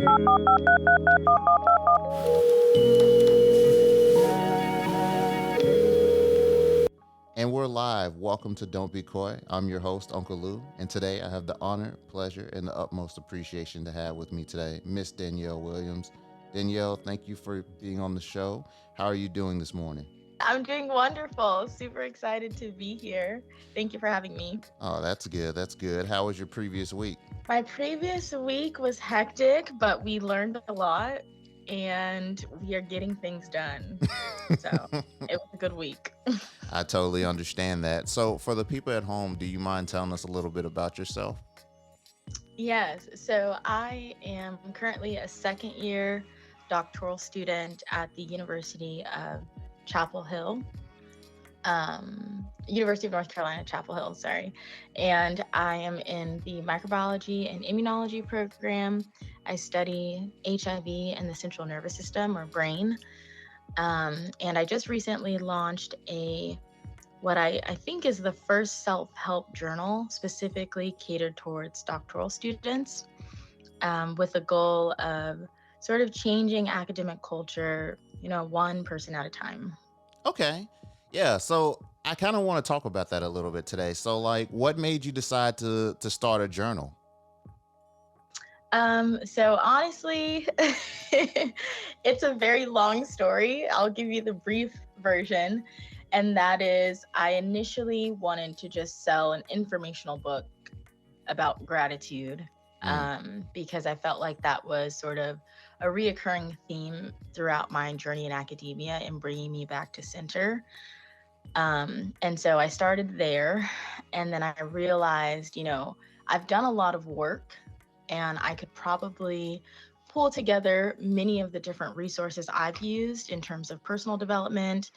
And we're live. Welcome to Don't Be Coy. I'm your host, Unkle Lew, and today I have the honor, pleasure, and the utmost appreciation to have with me today Miss Danielle Williams. Danielle, thank you for being on the show. How are you doing this morning? I'm doing wonderful. Super excited to be here. Thank you for having me. Oh, that's good. That's good. How was your previous week? My previous week was hectic, but we learned a lot and we are getting things done. So it was a good week. I totally understand that. So, for the people at home, do you mind telling us a little bit about yourself? Yes. So I am currently a second year doctoral student at the University of Chapel Hill. University of North Carolina, Chapel Hill, sorry. And I am in the microbiology and immunology program. I study HIV and the central nervous system or brain. And I just recently launched what I think is the first self-help journal specifically catered towards doctoral students, with the goal of sort of changing academic culture, one person at a time. Okay. Yeah. So, I kind of want to talk about that a little bit today. So, like, what made you decide to start a journal? So honestly, it's a very long story. I'll give you the brief version. And that is, I initially wanted to just sell an informational book about gratitude, Mm, because I felt like that was sort of a reoccurring theme throughout my journey in academia and bringing me back to center. And so I started there, and then I realized, I've done a lot of work and I could probably pull together many of the different resources I've used in terms of personal development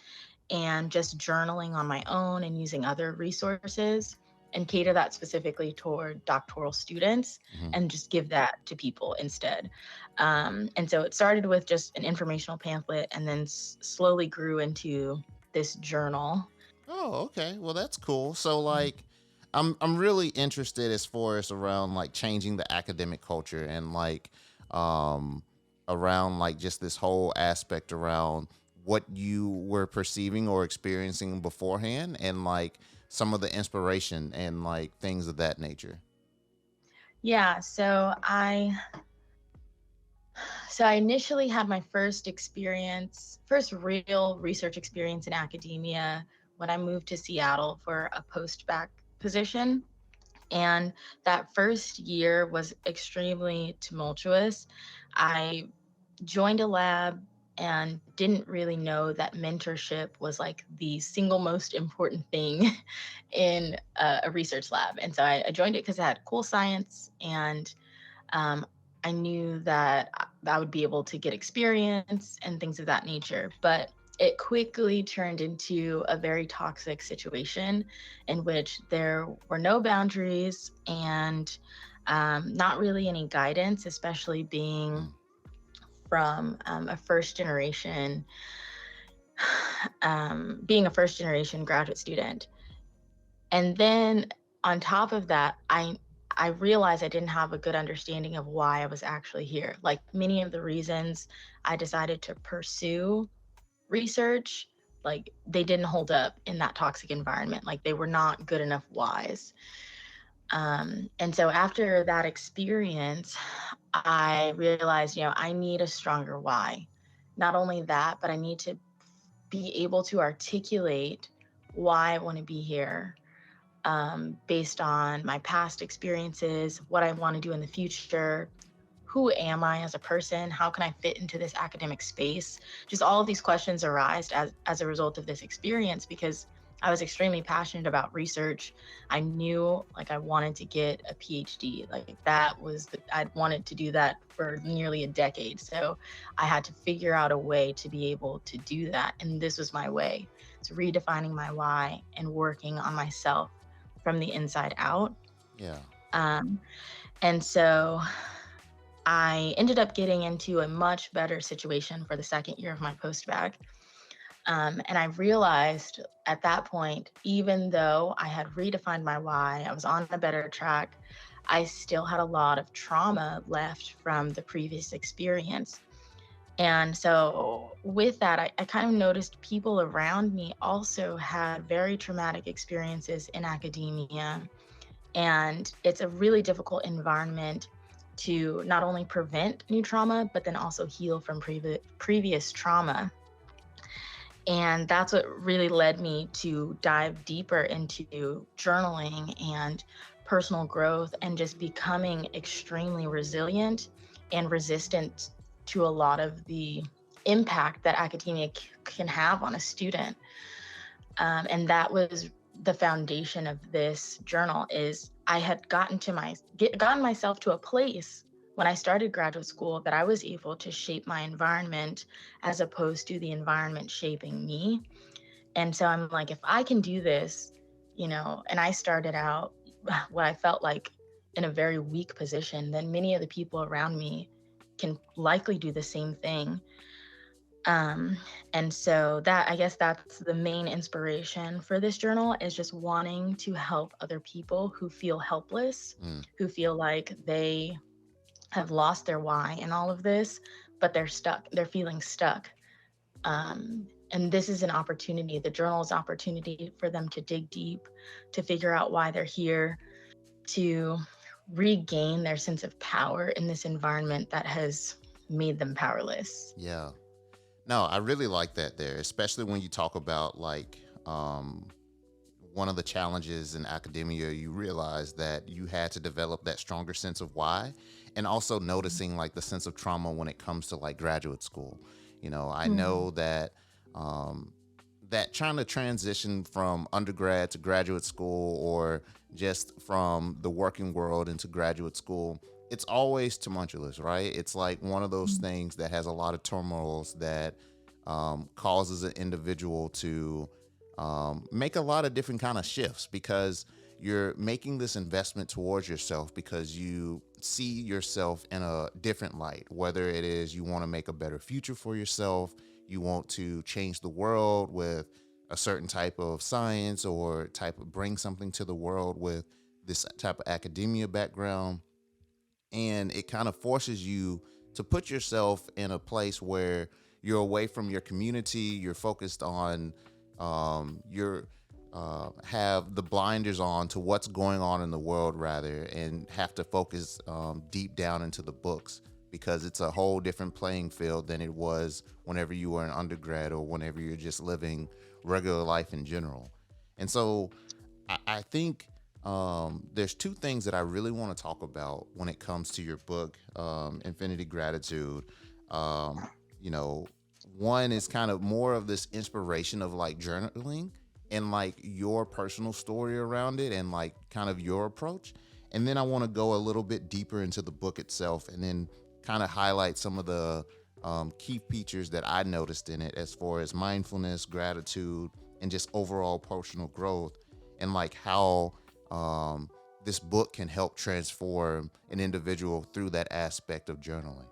and just journaling on my own and using other resources and cater that specifically toward doctoral students mhm. and just give that to people instead. And so it started with just an informational pamphlet and then slowly grew into this journal. Oh, okay. Well, that's cool. So, like, I'm really interested as far as around like changing the academic culture and like um around like just this whole aspect around what you were perceiving or experiencing beforehand and like some of the inspiration and like things of that nature. Yeah, so I initially had my first real research experience in academia when I moved to Seattle for a post-bac position. And that first year was extremely tumultuous. I joined a lab and didn't really know that mentorship was like the single most important thing in a research lab. And so I joined it because it had cool science, and um, I knew that I would be able to get experience and things of that nature. But it quickly turned into a very toxic situation in which there were no boundaries and not really any guidance, especially Mm. from a first generation, being a first generation graduate student. And then on top of that, I realized I didn't have a good understanding of why I was actually here. Like many of the reasons I decided to pursue research, like they didn't hold up in that toxic environment. Like they were not good enough whys. And so after that experience, I realized, I need a stronger why. Not only that, but I need to be able to articulate why I want to be here, based on my past experiences, what I want to do in the future, who am I as a person, how can I fit into this academic space. Just all of these questions arise as a result of this experience because I was extremely passionate about research. I knew like I wanted to get a PhD. Like I'd wanted to do that for nearly a decade. So I had to figure out a way to be able to do that. And this was my way. It's redefining my why and working on myself from the inside out. Yeah. Um, and so I ended up getting into a much better situation for the second year of my post-bac. And I realized at that point, even though I had redefined my why, I was on a better track, I still had a lot of trauma left from the previous experience. And so, with that, I kind of noticed people around me also had very traumatic experiences in academia. And it's a really difficult environment to not only prevent new trauma, but then also heal from previous trauma. And that's what really led me to dive deeper into journaling and personal growth and just becoming extremely resilient and resistant to a lot of the impact that academia can have on a student. And that was the foundation of this journal. Is I had gotten myself to a place when I started graduate school that I was able to shape my environment as opposed to the environment shaping me. And so I'm like, if I can do this, and I started out what I felt like in a very weak position, then many of the people around me can likely do the same thing. Um, and so that, I guess that's the main inspiration for this journal, is just wanting to help other people who feel helpless, Mm, who feel like they have lost their why in all of this, but they're stuck. They're feeling stuck. And this is an opportunity. The journal is an opportunity for them to dig deep, to figure out why they're here, to regain their sense of power in this environment that has made them powerless. yeah. No, I really like that there, especially when you talk about like one of the challenges in academia, you realize that you had to develop that stronger sense of why, and also noticing like the sense of trauma when it comes to like graduate school. I Mhm. know that um, that trying to transition from undergrad to graduate school, or just from the working world into graduate school, it's always tumultuous, right? It's like one of those Mhm. things that has a lot of turmoils that causes an individual to make a lot of different kind of shifts, because you're making this investment towards yourself because you see yourself in a different light, whether it is you want to make a better future for yourself, you want to change the world with a certain type of science, or type of bring something to the world with this type of academia background. And it kind of forces you to put yourself in a place where you're away from your community, you're focused on you're have the blinders on to what's going on in the world, rather, and have to focus deep down into the books, because it's a whole different playing field than it was whenever you were an undergrad, or whenever you're just living regular life in general. And so I think there's two things that I really want to talk about when it comes to your book, Infinity Gratitude. Um, you know, one is kind of more of this inspiration of like journaling, and like your personal story around it, and like kind of your approach. And then I want to go a little bit deeper into the book itself, and then kind of highlight some of the key features that I noticed in it, as far as mindfulness, gratitude, and just overall personal growth, and like how um, this book can help transform an individual through that aspect of journaling.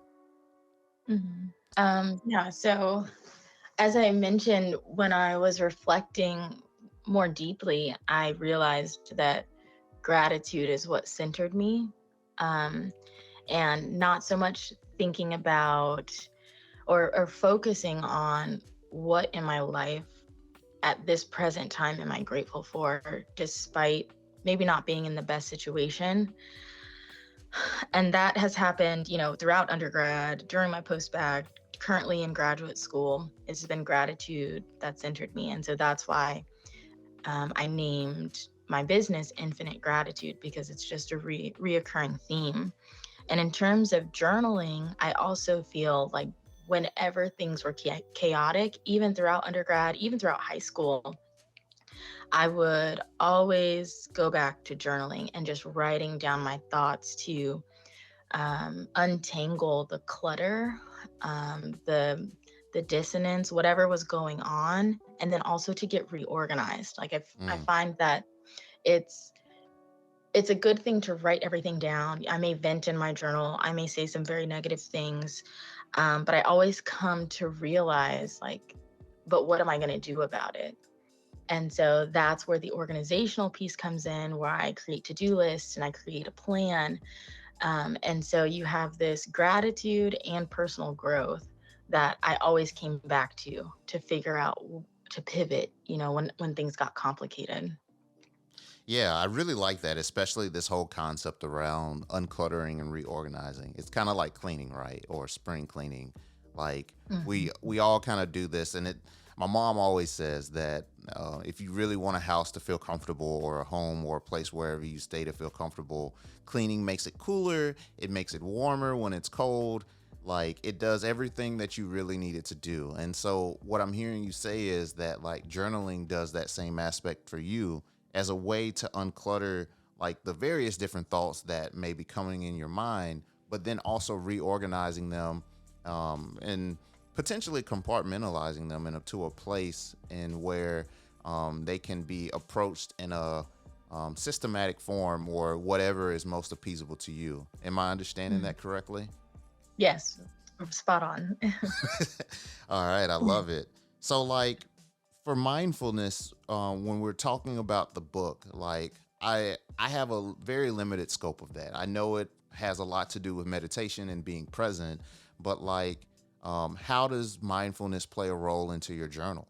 Mhm. Yeah, so as I mentioned, when I was reflecting more deeply, I realized that gratitude is what centered me. Um, and not so much thinking about or focusing on what in my life at this present time am I grateful for, despite maybe not being in the best situation. And that has happened, throughout undergrad, during my post-bac, currently in graduate school. It's been gratitude that centered me. And so that's why I named my business Infinite Gratitude, because it's just a reoccurring theme. And in terms of journaling, I also feel like whenever things were chaotic, even throughout undergrad, even throughout high school, I would always go back to journaling and just writing down my thoughts to untangle the clutter, the dissonance, whatever was going on, and then also to get reorganized. Like I Mm, find that it's it's a good thing to write everything down. I may vent in my journal. I may say some very negative things, but I always come to realize, like, but what am I going to do about it? And so that's where the organizational piece comes in, where I create to-do lists and I create a plan. And so you have this gratitude and personal growth that I always came back to figure out to pivot, when things got complicated. Yeah, I really like that, especially this whole concept around uncluttering and reorganizing. It's kind of like cleaning, right? Or spring cleaning. Like Mhm. we all kind of do this, and it. My mom always says that if you really want a house to feel comfortable, or a home, or a place wherever you stay to feel comfortable, cleaning makes it cooler. It makes it warmer when it's cold. Like it does everything that you really need it to do. And so what I'm hearing you say is that like journaling does that same aspect for you as a way to unclutter like the various different thoughts that may be coming in your mind, but then also reorganizing them, and potentially compartmentalizing them into a place in where they can be approached in a systematic form or whatever is most appeasable to you. Am I understanding Mm. that correctly? Yes, spot on. All right, I love it. So, like, for mindfulness, when we're talking about the book, like, I have a very limited scope of that. I know it has a lot to do with meditation and being present, but like, how does mindfulness play a role into your journal?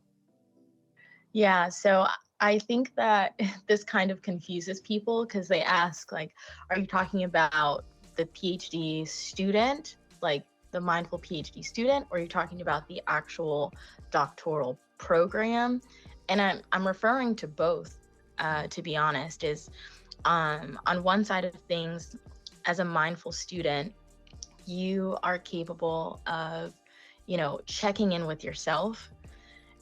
Yeah, so I think that this kind of confuses people because they ask, like, are you talking about the PhD student, like the mindful PhD student, or are you talking about the actual doctoral program? And I'm referring to both, to be honest, is on one side of things, as a mindful student, you are capable of, checking in with yourself,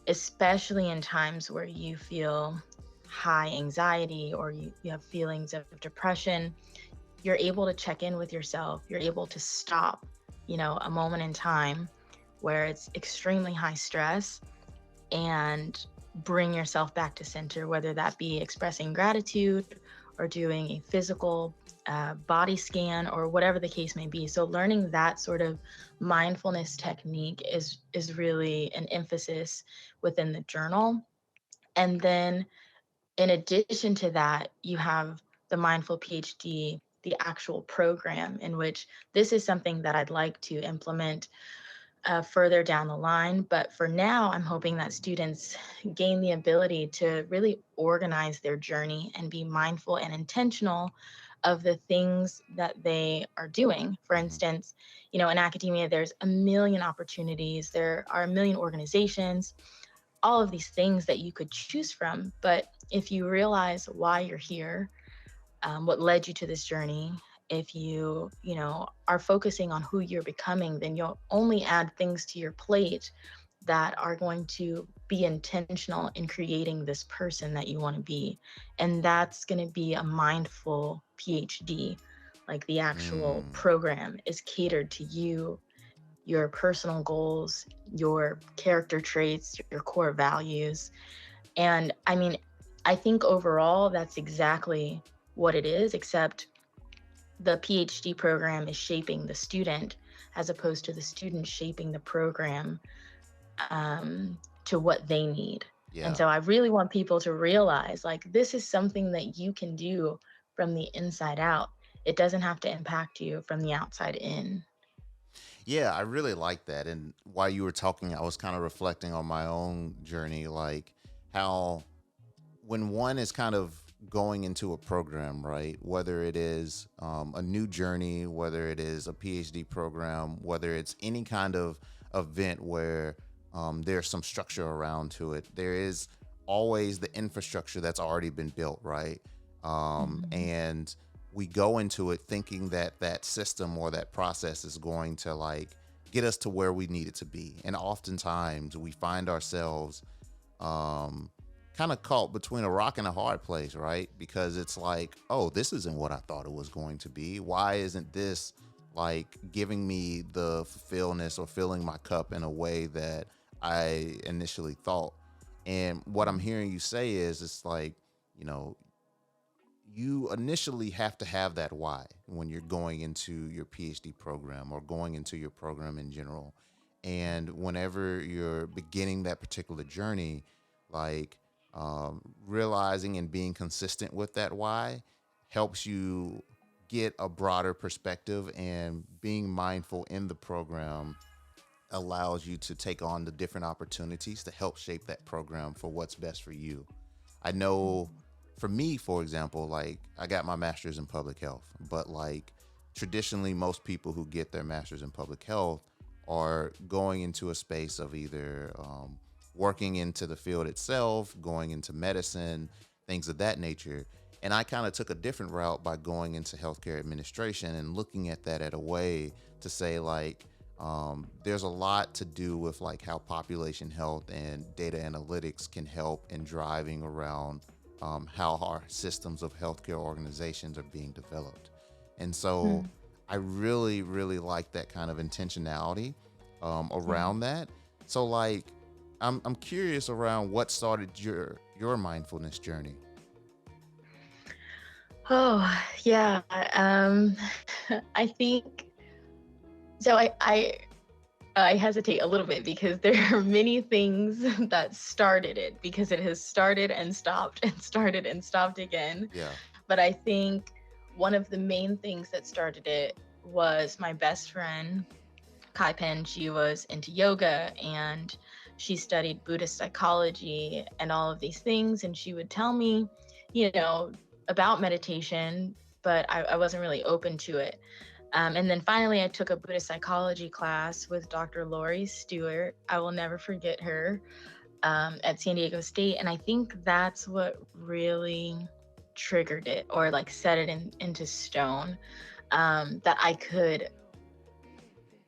especially in times where you feel high anxiety or you have feelings of depression. You're able to check in with yourself. You're able to stop, a moment in time where it's extremely high stress and bring yourself back to center, whether that be expressing gratitude or doing a physical body scan or whatever the case may be. So learning that sort of mindfulness technique is really an emphasis within the journal. And then in addition to that, you have the Mindful PhD, the actual program, in which this is something that I'd like to implement further down the line. But for now, I'm hoping that students gain the ability to really organize their journey and be mindful and intentional of the things that they are doing. For Hmm. instance, in academia, there's a million opportunities, there are a million organizations, all of these things that you could choose from. But if you realize why you're here, what led you to this journey, if you are focusing on who you're becoming, then you'll only add things to your plate that are going to be intentional in creating this person that you want to be. And that's going to be a mindful PhD. Like the actual Mm. program is catered to you, your personal goals, your character traits, your core values. And I mean, I think overall that's exactly what it is, except the PhD program is shaping the student as opposed to the student shaping the program to what they need. And Yeah. so I really want people to realize like this is something that you can do from the inside out. It doesn't have to impact you from the outside in. Yeah, I really like that. And while you were talking, I was kind of reflecting on my own journey, like how when one is kind of going into a program, right? Whether it is a new journey, whether it is a PhD program, whether it's any kind of event where there's some structure around to it, there is always the infrastructure that's already been built, right? Mhm. And we go into it thinking that that system or that process is going to like get us to where we need it to be. And oftentimes we find ourselves um, kind of caught between a rock and a hard place, right? Because it's like, oh, this isn't what I thought it was going to be. Why isn't this like giving me the fulfillment or filling my cup in a way that I initially thought? And what I'm hearing you say is it's like, you know, you initially have to have that why when you're going into your PhD program or going into your program in general. And whenever you're beginning that particular journey, like realizing and being consistent with that why helps you get a broader perspective, and being mindful in the program allows you to take on the different opportunities to help shape that program for what's best for you. I know for me, for example, like I got my master's in public health, but like traditionally, most people who get their master's in public health are going into a space of either working into the field itself, going into medicine, things of that nature. And I kind of took a different route by going into healthcare administration and looking at that at a way to say, like, there's a lot to do with like how population health and data analytics can help in driving around how our systems of healthcare organizations are being developed. And so Mm, I really, really like that kind of intentionality yeah. around that. So like, I'm curious around what started your mindfulness journey. Oh, yeah. I think so. I hesitate a little bit because there are many things that started it, because it has started and stopped and started and stopped again. Yeah. But I think one of the main things that started it was my best friend, Kai Pen. She was into yoga and she studied Buddhist psychology and all of these things. And she would tell me, you know, about meditation, but I wasn't really open to it. And then finally, I took a Buddhist psychology class with Dr. Lori Stewart. I will never forget her, at San Diego State. And I think that's what really triggered it, or like set it into stone, that I could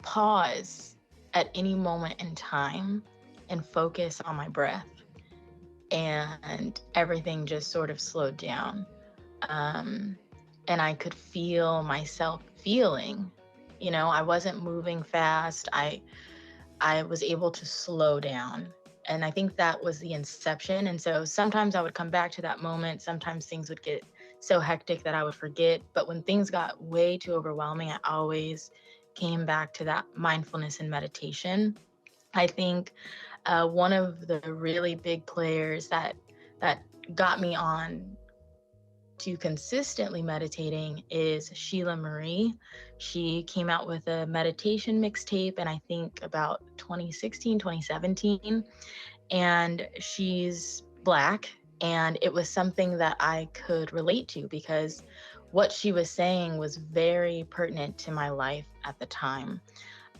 pause at any moment in time and focus on my breath. And everything just sort of slowed down. Um, and I could feel myself feeling. I wasn't moving fast. I was able to slow down. And I think that was the inception. And so sometimes I would come back to that moment. Sometimes things would get so hectic that I would forget. But when things got way too overwhelming, I always came back to that mindfulness and meditation. I think one of the really big players that got me on to consistently meditating is Sheila Marie. She came out with a meditation mixtape, and I think about 2016, 2017. And she's Black. And it was something that I could relate to because what she was saying was very pertinent to my life at the time.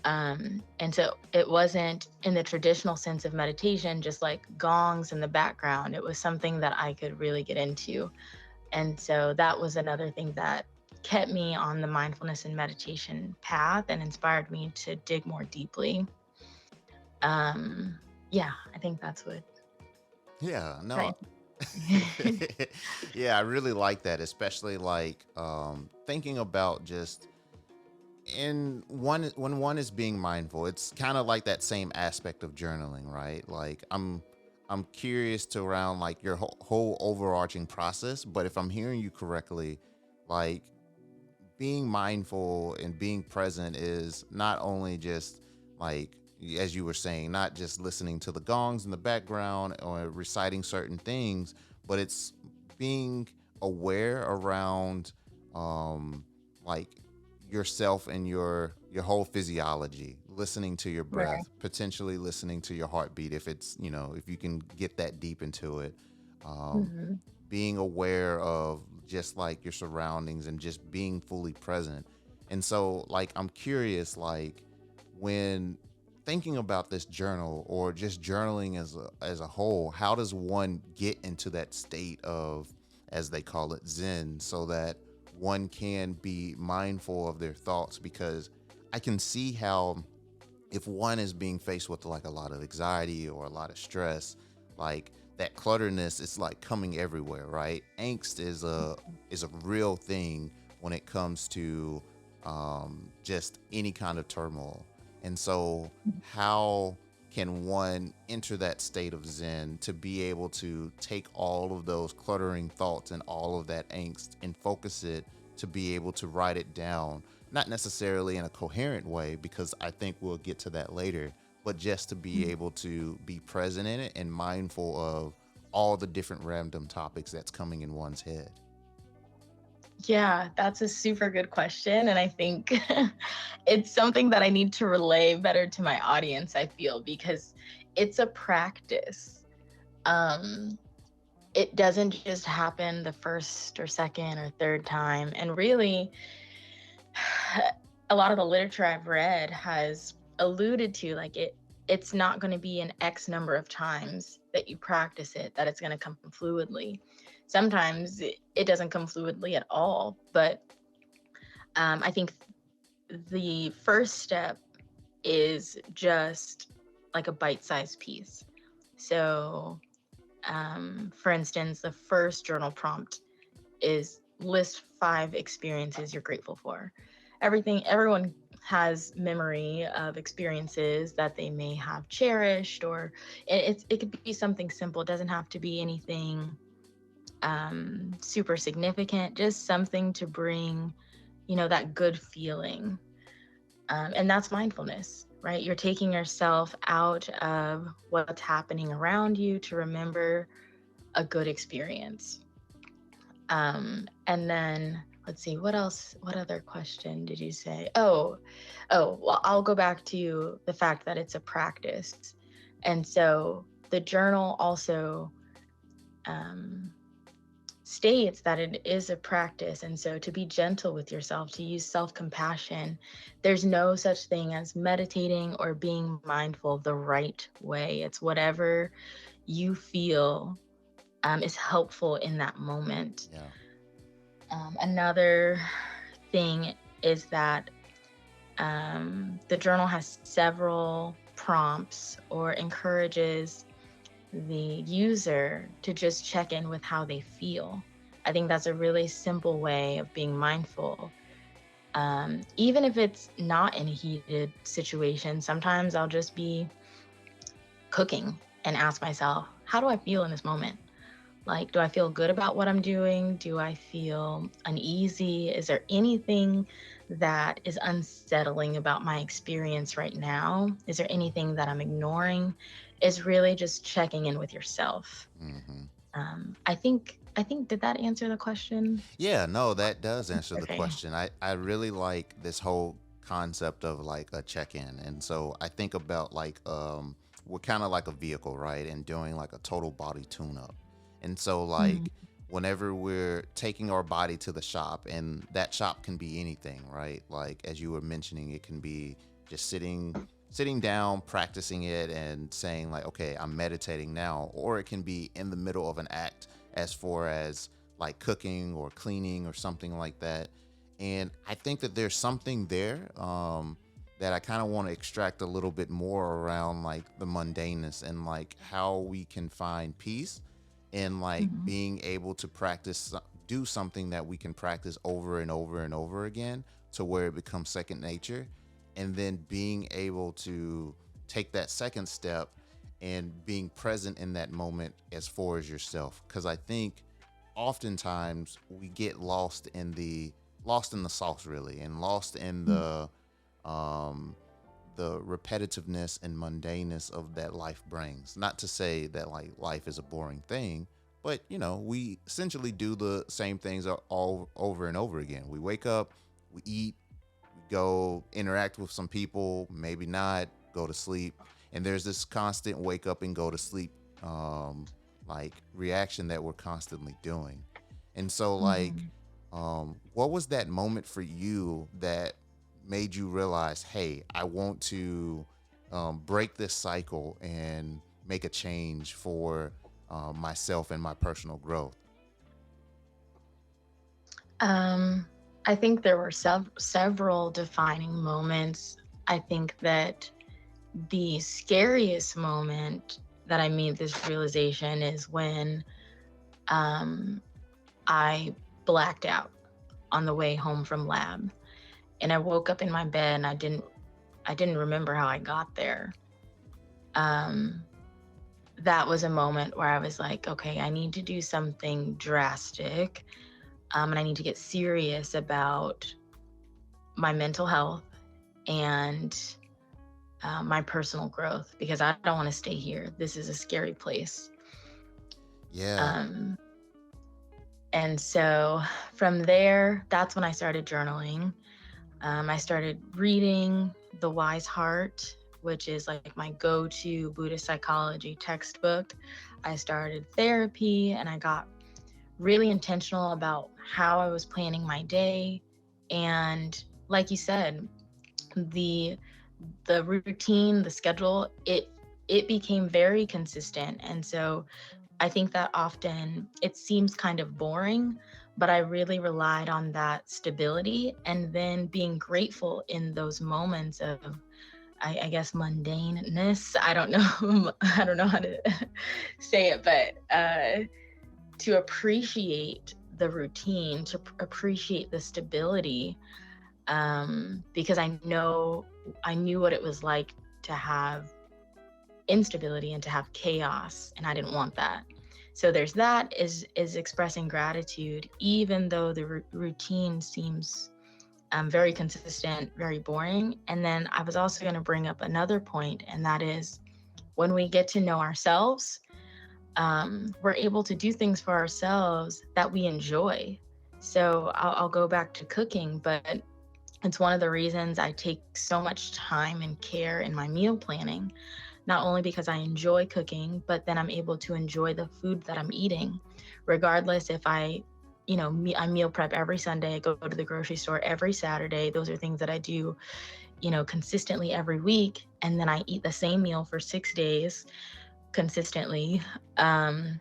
And so it wasn't in the traditional sense of meditation, just like gongs in the background. It was something that I could really get into. And so that was another thing that kept me on the mindfulness and meditation path and inspired me to dig more deeply. Um, yeah, I think that's what Yeah, no. that. Yeah, I really like that, especially like thinking about just in one when one is being mindful. It's kind of like that same aspect of journaling, right? Like I'm curious to around like your whole overarching process, but if I'm hearing you correctly, like being mindful and being present is not only just like, as you were saying, not just listening to the gongs in the background or reciting certain things, but it's being aware around um like yourself and your whole physiology, listening to your Right. breath, potentially listening to your heartbeat if it's, if you can get that deep into it. um Hmm. Being aware of just like your surroundings and just being fully present. And so like I'm curious, like when thinking about this journal or just journaling as a whole, how does one get into that state of, as they call it, zen, so that one can be mindful of their thoughts? Because I can see how if one is being faced with like a lot of anxiety or a lot of stress, like that clutterness is like coming everywhere, right? Angst is a real thing when it comes to just any kind of turmoil. And so how can one enter that state of zen to be able to take all of those cluttering thoughts and all of that angst and focus it to be able to write it down, not necessarily in a coherent way, because I think we'll get to that later, but just to be able to be present in it and mindful of all the different random topics that's coming in one's head? Yeah, that's a super good question. And I think it's something that I need to relay better to my audience, I feel, because it's a practice. Um, it doesn't just happen the first or second or third time. And really, a lot of the literature I've read has alluded to like it's not going to be an X number of times that you practice it that it's going to come fluidly. Sometimes it doesn't come fluidly at all, but I think the first step is just like a bite-sized piece. So, for instance, the first journal prompt is list 5 experiences you're grateful for. Everyone has memory of experiences that they may have cherished, or it could be something simple. It doesn't have to be anything super significant, just something to bring, that good feeling. And that's mindfulness, right? You're taking yourself out of what's happening around you to remember a good experience. And then let's see, what else? What other question did you say? Well, I'll go back to the fact that it's a practice. And so the journal also states that it is a practice. And so to be gentle with yourself, to use self-compassion, there's no such thing as meditating or being mindful the right way. It's whatever you feel is helpful in that moment. Yeah. Another thing is that the journal has several prompts or encourages the user to just check in with how they feel. I think that's a really simple way of being mindful. Even if it's not in a heated situation, sometimes I'll just be cooking and ask myself, how do I feel in this moment? Like, do I feel good about what I'm doing? Do I feel uneasy? Is there anything that is unsettling about my experience right now? Is there anything that I'm ignoring? Is really just checking in with yourself. Mm-hmm. I think did that answer the question? Yeah, no, that does answer the Okay. question. I really like this whole concept of like a check-in. And so I think about like we're kind of like a vehicle, right? And doing like a total body tune-up. And so Mm, like whenever we're taking our body to the shop, and that shop can be anything, right? Like as you were mentioning, it can be just sitting down, practicing it and saying like, okay, I'm meditating now, or it can be in the middle of an act as far as like cooking or cleaning or something like that. And I think that there's something there that I kind of want to extract a little bit more around like the mundaneness and like how we can find peace in like mhm, being able to do something that we can practice over and over and over again to where it becomes second nature. And then being able to take that second step and being present in that moment as far as yourself. Because I think oftentimes we get lost in the sauce really, and lost in mm, um the repetitiveness and mundaneness of that life brings. Not to say that like life is a boring thing, but we essentially do the same things all over and over again. We wake up, we eat, we go interact with some people, maybe not, go to sleep, and there's this constant wake up and go to sleep like reaction that we're constantly doing. And so like mhm. what was that moment for you that made you realize, hey, I want to break this cycle and make a change for myself and my personal growth? Um, I think there were several defining moments. I think that the scariest moment that I made this realization is when um, I blacked out on the way home from lab, and I woke up in my bed and I didn't remember how I got there. Um, that was a moment where I was like, okay, I need to do something drastic, and I need to get serious about my mental health and my personal growth because I don't want to stay here. This is a scary place. Yeah. Um, and so from there, that's when I started journaling. I started reading The Wise Heart, which is like my go to Buddhist psychology textbook. I started therapy and I got really intentional about how I was planning my day. And like you said, the the routine, the schedule, it became very consistent. And so I think that often it seems kind of boring, but I really relied on that stability and then being grateful in those moments of, I guess, mundaneness. I don't know, I don't know how to say it, but to appreciate the routine, to appreciate the stability, because I knew what it was like to have instability and to have chaos, and I didn't want that. So there's that is expressing gratitude even though the routine seems very consistent, very boring. And then I was also going to bring up another point, and that is when we get to know ourselves, we're able to do things for ourselves that we enjoy. So I'll go back to cooking, but it's one of the reasons I take so much time and care in my meal planning, not only because I enjoy cooking, but then I'm able to enjoy the food that I'm eating, regardless if I meal prep every Sunday, I go to the grocery store every Saturday. Those are things that I do, consistently every week. And then I eat the same meal for 6 days consistently. Um,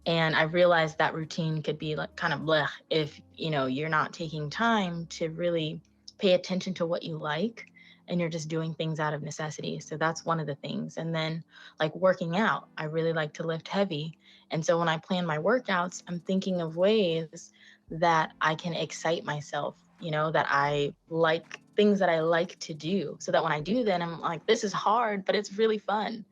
and I realized that routine could be like kind of bleh if, you're not taking time to really pay attention to what you like and you're just doing things out of necessity. So that's one of the things. And then like working out, I really like to lift heavy. And so when I plan my workouts, I'm thinking of ways that I can excite myself, that I like things that I like to do. So that when I do then I'm like, this is hard, but it's really fun.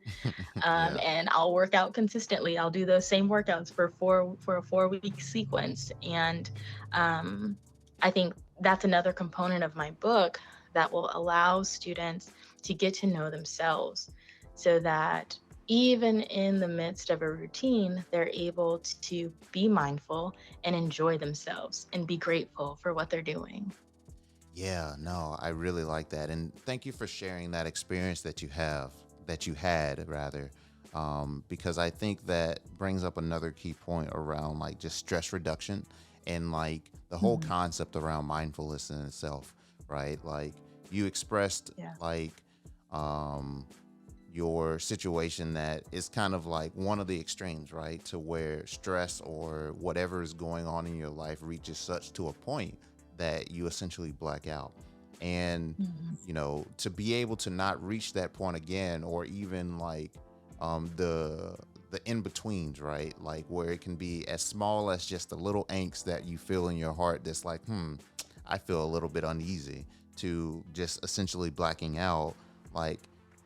Yeah. And I'll work out consistently. I'll do those same workouts for a 4 week sequence. And um, I think that's another component of my book that will allow students to get to know themselves, so that even in the midst of a routine, they're able to be mindful and enjoy themselves and be grateful for what they're doing. Yeah, no, I really like that. And thank you for sharing that experience that you had rather. Because I think that brings up another key point around like just stress reduction and like the whole Mhm. concept around mindfulness in itself, right? Like you expressed Yeah. like um your situation that is kind of like one of the extremes, right? To where stress or whatever is going on in your life reaches such to a point that you essentially black out. And, Mhm. to be able to not reach that point again, or even like the in-betweens, right? Like where it can be as small as just a little angst that you feel in your heart that's like, I feel a little bit uneasy, to just essentially blacking out. Like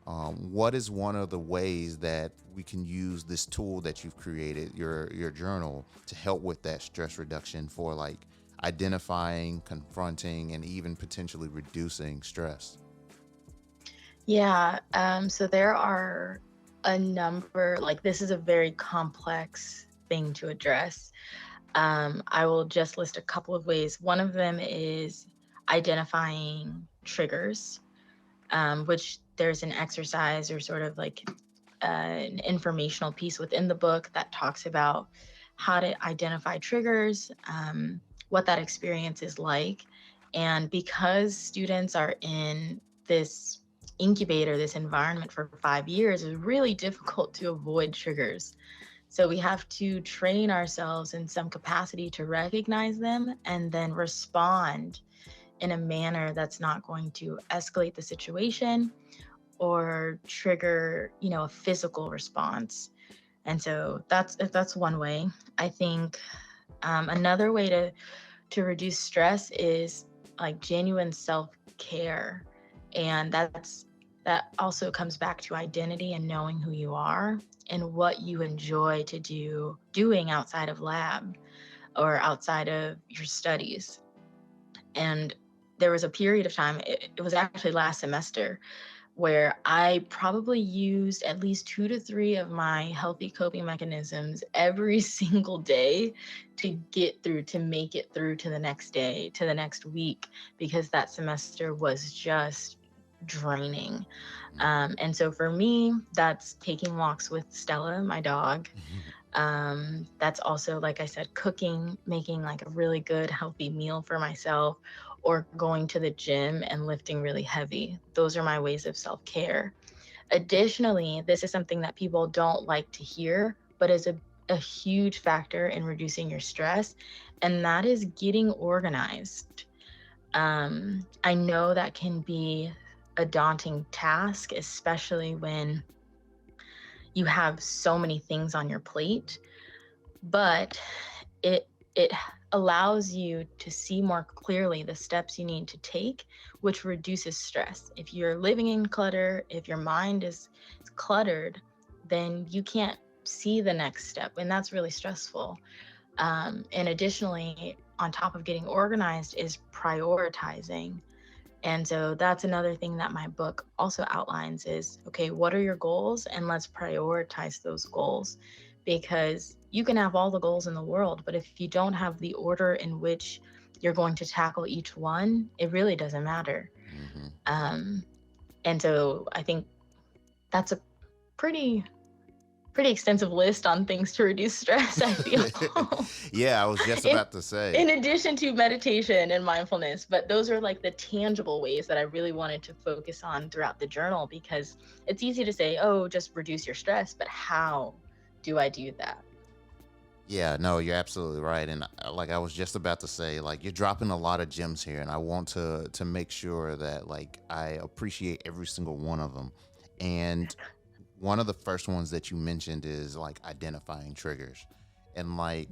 what is one of the ways that we can use this tool that you've created, your journal, to help with that stress reduction for like identifying, confronting, and even potentially reducing stress? Yeah, so there are a number, like, this is a very complex thing to address. I will just list a couple of ways. One of them is identifying triggers, which there's an exercise or sort of like an informational piece within the book that talks about how to identify triggers, what that experience is like. And because students are in this incubator, this environment for 5 years, it's really difficult to avoid triggers. So we have to train ourselves in some capacity to recognize them and then respond in a manner that's not going to escalate the situation or trigger, a physical response. And so that's one way. I think another way to reduce stress is like genuine self-care. And that also comes back to identity and knowing who you are and what you enjoy to doing outside of lab or outside of your studies. And there was a period of time, it was actually last semester, where I probably used at least 2 to 3 of my healthy coping mechanisms every single day to get through, to make it through to the next day, to the next week, because that semester was just draining. And so for me, that's taking walks with Stella, my dog. That's also, like I said, cooking, making like a really good, healthy meal for myself, or going to the gym and lifting really heavy. Those are my ways of self care. Additionally, this is something that people don't like to hear, but is a huge factor in reducing your stress, and that is getting organized. I know that can be a daunting task, especially when you have so many things on your plate, but it allows you to see more clearly the steps you need to take, which reduces stress. If you're living in clutter, if your mind is cluttered, then you can't see the next step, and that's really stressful. And additionally, on top of getting organized, is prioritizing. And so that's another thing that my book also outlines is, okay, what are your goals? And let's prioritize those goals, because you can have all the goals in the world, but if you don't have the order in which you're going to tackle each one, it really doesn't matter. Mm-hmm. Um, and so I think that's a pretty pretty extensive list on things to reduce stress, I feel. Yeah, I was just in about to say. in addition to meditation and mindfulness, but those are like the tangible ways that I really wanted to focus on throughout the journal, because it's easy to say, oh, just reduce your stress, but how do I do that? Yeah, no, you're absolutely right. And like I was just about to say, like you're dropping a lot of gems here, and I want to make sure that like I appreciate every single one of them. And one of the first ones that you mentioned is like identifying triggers. And like,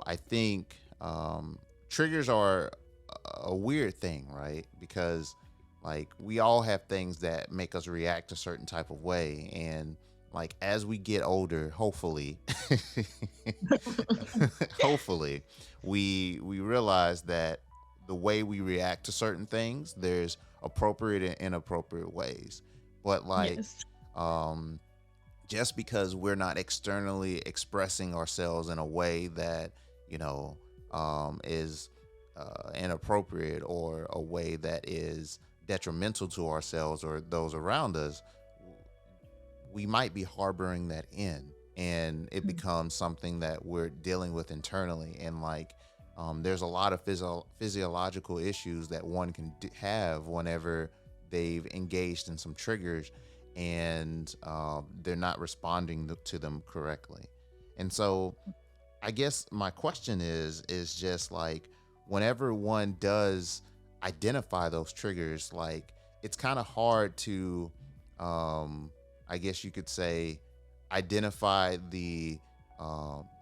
I think triggers are a weird thing, right? Because like we all have things that make us react a certain type of way, and like as we get older, hopefully hopefully we realize that the way we react to certain things, there's appropriate and inappropriate ways. But like Yes. um just because we're not externally expressing ourselves in a way that you know is inappropriate, or a way that is detrimental to ourselves or those around us, we might be harboring that in, and it becomes something that we're dealing with internally. And like there's a lot of physiological issues that one can have whenever they've engaged in some triggers, and they're not responding to them correctly. And so I guess my question is just like, whenever one does identify those triggers, like it's kind of hard to I guess you could say identify the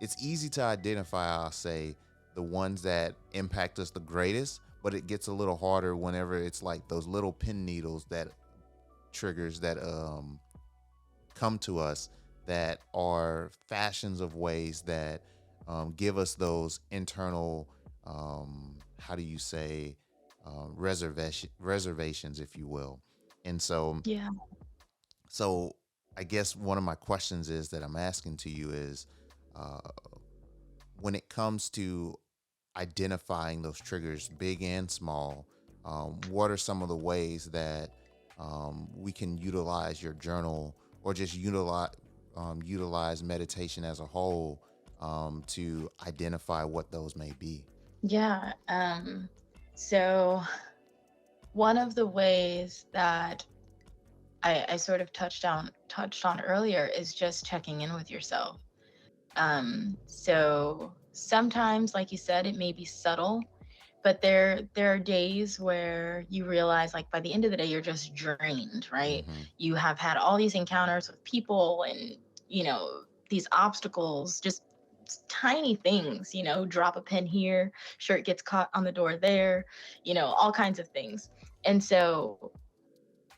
it's easy to identify, I'll say, the ones that impact us the greatest, but it gets a little harder whenever it's like those little pin needles that triggers that come to us, that are fashions of ways that give us those internal, how do you say, reservations, if you will. And Yeah. so I guess one of my questions is that I'm asking to you is, uh, when it comes to identifying those triggers, big and small, what are some of the ways that we can utilize your journal, or just utilize meditation as a whole, to identify what those may be? Yeah. So one of the ways that I sort of touched on earlier is just checking in with yourself. So sometimes, like you said, it may be subtle, but there are days where you realize, like, by the end of the day, you're just drained, right? Mm-hmm. You have had all these encounters with people, and you know these obstacles, just tiny things, drop a pen here, shirt gets caught on the door there, all kinds of things. And so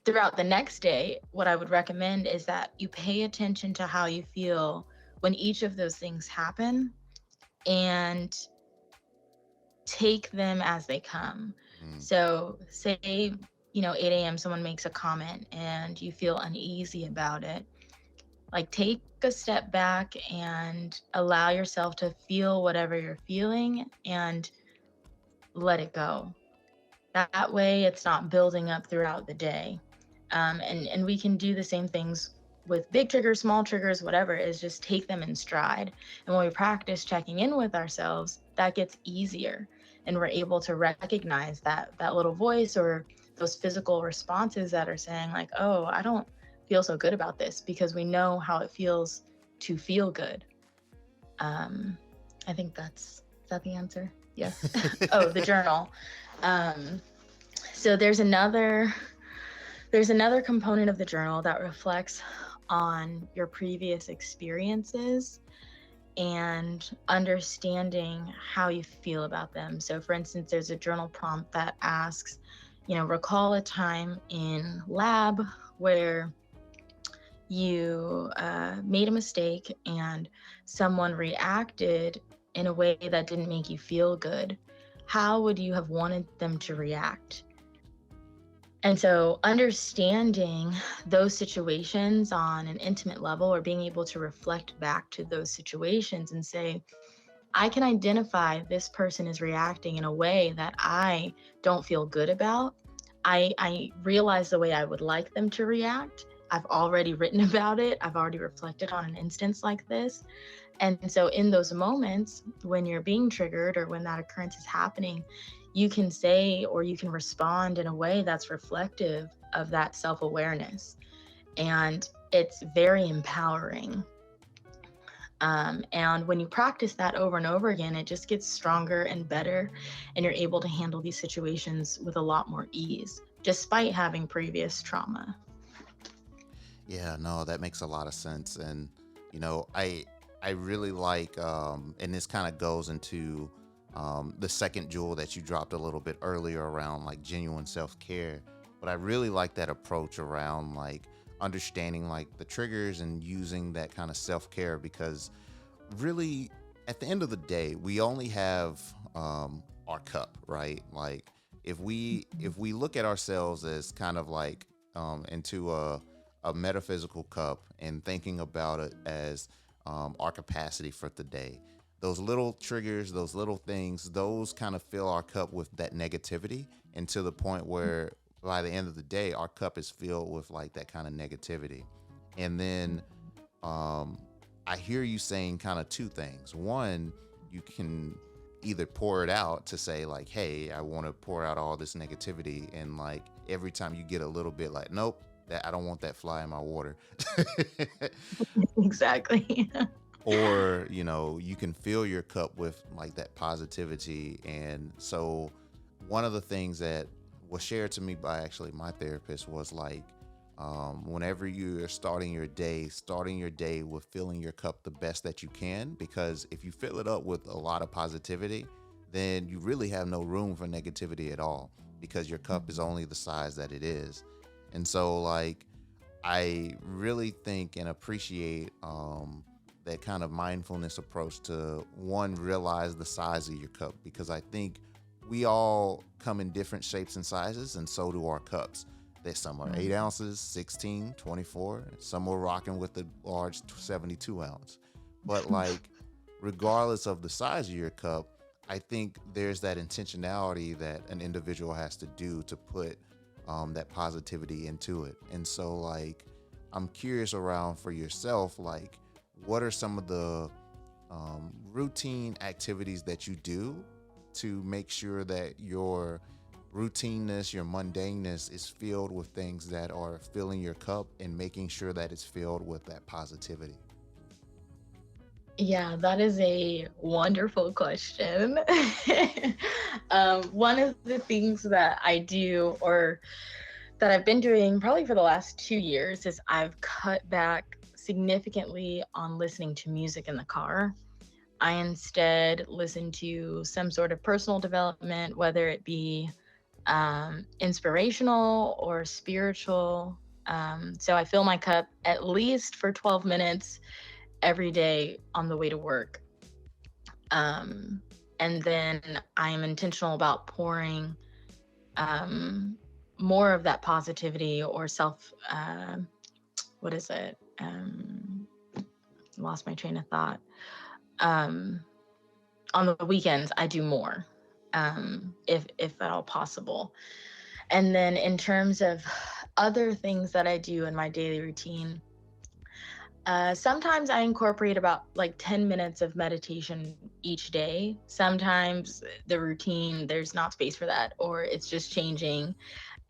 throughout the next day, what I would recommend is that you pay attention to how you feel when each of those things happen, and take them as they come. Mm. So, say 8 a.m. someone makes a comment and you feel uneasy about it, like take a step back and allow yourself to feel whatever you're feeling and let it go. That way it's not building up throughout the day. And we can do the same things with big triggers, small triggers, whatever, is just take them in stride. And when we practice checking in with ourselves, that gets easier. And we're able to recognize that little voice or those physical responses that are saying like, oh, I don't feel so good about this, because we know how it feels to feel good. Um, I think is that the answer? Yes. Oh, the journal. Um, so there's another component of the journal that reflects on your previous experiences and understanding how you feel about them. So, for instance, there's a journal prompt that asks, recall a time in lab where you made a mistake and someone reacted in a way that didn't make you feel good. How would you have wanted them to react? And so understanding those situations on an intimate level, or being able to reflect back to those situations and say, I can identify this person is reacting in a way that I don't feel good about. I realize the way I would like them to react. I've already written about it. I've already reflected on an instance like this. And so in those moments when you're being triggered or when that occurrence is happening, you can say or you can respond in a way that's reflective of that self-awareness. And it's very empowering. And when you practice that over and over again, it just gets stronger and better, and you're able to handle these situations with a lot more ease, despite having previous trauma. Yeah, no, that makes a lot of sense. And I really like and this kind of goes into the second jewel that you dropped a little bit earlier around like genuine self-care. But I really like that approach around like understanding like the triggers and using that kind of self-care, because really at the end of the day we only have our cup, right? Like if we look at ourselves as kind of like into a metaphysical cup and thinking about it as our capacity for the day, those little triggers, those little things, those kind of fill our cup with that negativity, and to the point where by the end of the day our cup is filled with like that kind of negativity. And then um, I hear you saying kind of two things. One, you can either pour it out to say like, hey, I want to pour out all this negativity, and like every time you get a little bit like, nope, that I don't want that fly in my water. Exactly. Or you can fill your cup with like that positivity. And so one of the things that was shared to me by actually my therapist was like, whenever you're starting your day with filling your cup the best that you can, because if you fill it up with a lot of positivity, then you really have no room for negativity at all, because your cup is only the size that it is. And so like I really think and appreciate that kind of mindfulness approach to, one, realize the size of your cup, because I think we all come in different shapes and sizes, and so do our cups. That some are 8 ounces, 16, 24. Some are rocking with the large 72 ounce. But like, regardless of the size of your cup, I think there's that intentionality that an individual has to do to put that positivity into it. And so like, I'm curious around for yourself, like, what are some of the routine activities that you do to make sure that your routineness, your mundaneness is filled with things that are filling your cup, and making sure that it's filled with that positivity? Yeah, that is a wonderful question. One of the things that I do, or that I've been doing probably for the last 2 years, is I've cut back significantly on listening to music in the car. I instead listen to some sort of personal development, whether it be inspirational or spiritual. So I fill my cup at least for 12 minutes every day on the way to work. And then I am intentional about pouring um, more of that positivity or self, what is it? Lost my train of thought. Um, on the weekends, I do more, if at all possible. And then in terms of other things that I do in my daily routine, sometimes I incorporate about like 10 minutes of meditation each day. Sometimes the routine, there's not space for that, or it's just changing.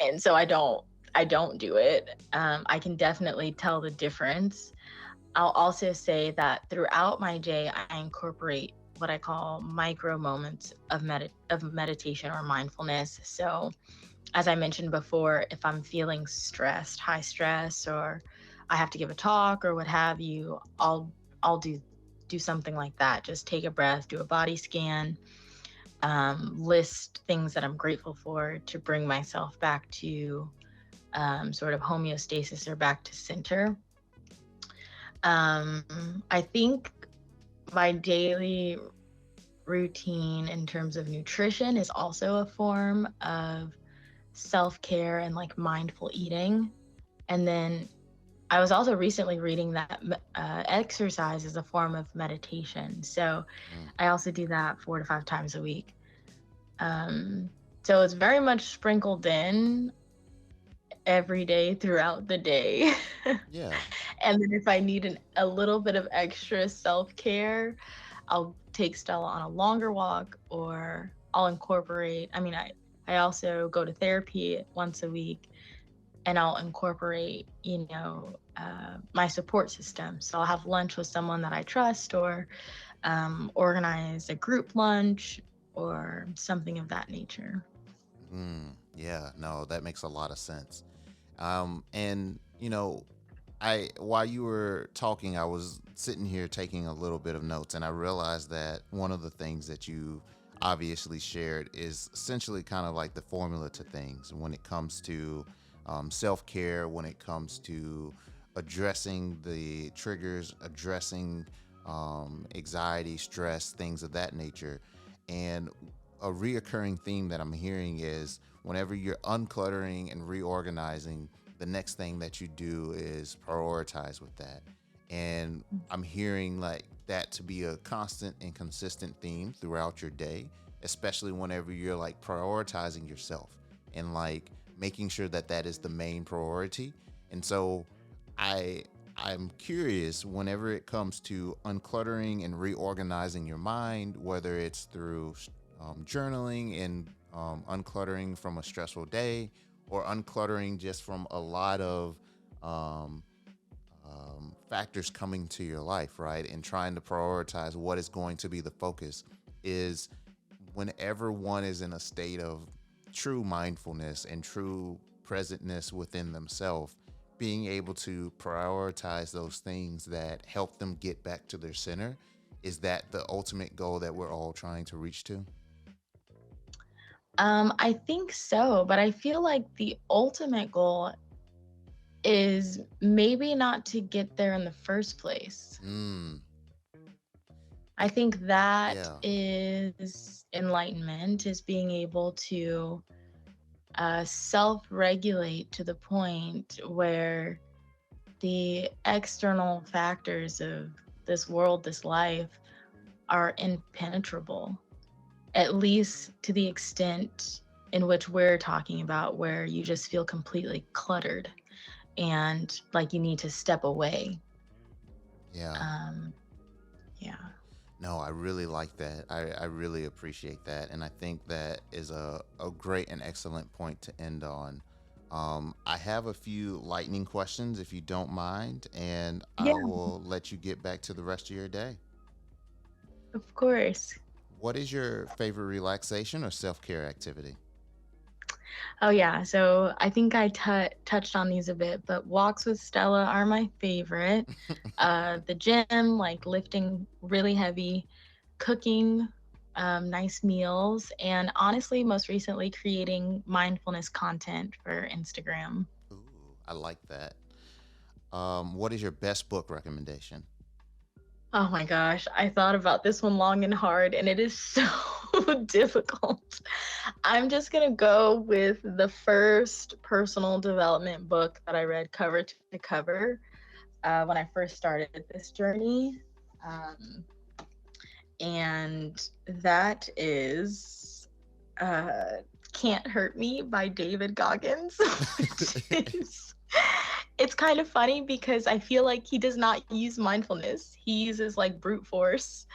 And so I don't do it. I can definitely tell the difference. I'll also say that throughout my day, I incorporate what I call micro moments of meditation or mindfulness. So, as I mentioned before, if I'm feeling stressed, high stress, or I have to give a talk or what have you, I'll do something like that. Just take a breath, do a body scan, list things that I'm grateful for to bring myself back to sort of homeostasis or back to center. I think my daily routine in terms of nutrition is also a form of self care and like mindful eating. And then I was also recently reading that exercise is a form of meditation. So Mm. I also do that 4 to 5 times a week. Um, so it's very much sprinkled in every day throughout the day. Yeah. And then if I need a little bit of extra self care, I'll take Stella on a longer walk, or I'll incorporate. I mean, I also go to therapy once a week, and I'll incorporate, my support system. So I'll have lunch with someone that I trust, or organize a group lunch, or something of that nature. Yeah, no, that makes a lot of sense. And I while you were talking, I was sitting here taking a little bit of notes, and I realized that one of the things that you obviously shared is essentially kind of like the formula to things when it comes to self care, when it comes to addressing the triggers, addressing anxiety, stress, things of that nature. And a reoccurring theme that I'm hearing is whenever you're uncluttering and reorganizing, the next thing that you do is prioritize with that. And I'm hearing like that to be a constant and consistent theme throughout your day, especially whenever you're like prioritizing yourself and like making sure that that is the main priority. And so I I'm curious whenever it comes to uncluttering and reorganizing your mind, whether it's through journaling and uncluttering from a stressful day, or uncluttering just from a lot of um, factors coming to your life, right? And trying to prioritize what is going to be the focus is whenever one is in a state of true mindfulness and true presentness within themselves, being able to prioritize those things that help them get back to their center. Is that the ultimate goal that we're all trying to reach to? I think so, but I feel like the ultimate goal is maybe not to get there in the first place. Mm, I think that yeah. is enlightenment, is being able to self regulate to the point where the external factors of this world, this life, are impenetrable, at least to the extent in which we're talking about, where you just feel completely cluttered and like you need to step away. Yeah. Um, yeah. No, I really like that. I really appreciate that. And I think that is a great and excellent point to end on. I have a few lightning questions if you don't mind, and I Yeah, will let you get back to the rest of your day. of course. What is your favorite relaxation or self care activity? Oh, yeah. So I think I touched on these a bit, but walks with Stella are my favorite. The gym, like lifting really heavy, cooking nice meals, and honestly, most recently, creating mindfulness content for Instagram. Ooh, I like that. What is your best book recommendation? Oh my gosh, I thought about this one long and hard, and it is so difficult. I'm just going to go with the first personal development book that I read cover to cover when I first started this journey. Um, and that is Can't Hurt Me by David Goggins, which is, it's kind of funny because I feel like he does not use mindfulness. He uses like brute force.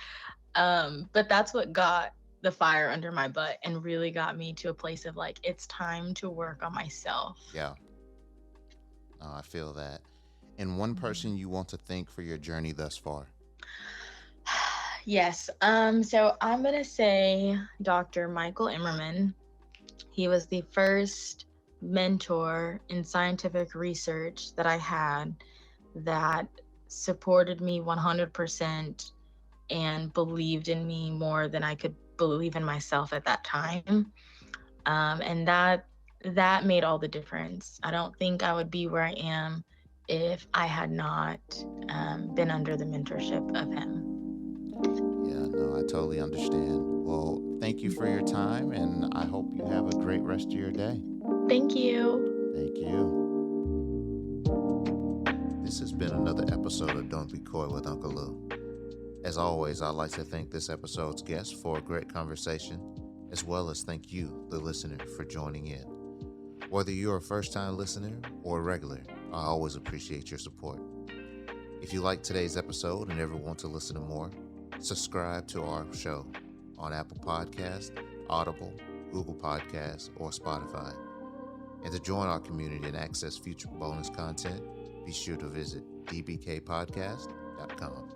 But that's what got the fire under my butt and really got me to a place of like, it's time to work on myself. Yeah. I feel that. And one person you want to thank for your journey thus far? Yes. So I'm gonna say Dr. Michael Immerman. He was the first mentor in scientific research that I had that supported me 100% and believed in me more than I could believe in myself at that time. And that made all the difference. I don't think I would be where I am if I had not been under the mentorship of him. Yeah, no, I totally understand. Well, thank you for your time, and I hope you have a great rest of your day. Thank you. Thank you. This has been another episode of Don't Be Coy with Unkle Lew. As always, I'd like to thank this episode's guest for a great conversation, as well as thank you, the listener, for joining in. Whether you're a first-time listener or a regular, I always appreciate your support. If you like today's episode and ever want to listen to more, subscribe to our show on Apple Podcasts, Audible, Google Podcasts, or Spotify. And to join our community and access future bonus content, be sure to visit dbkpodcast.com.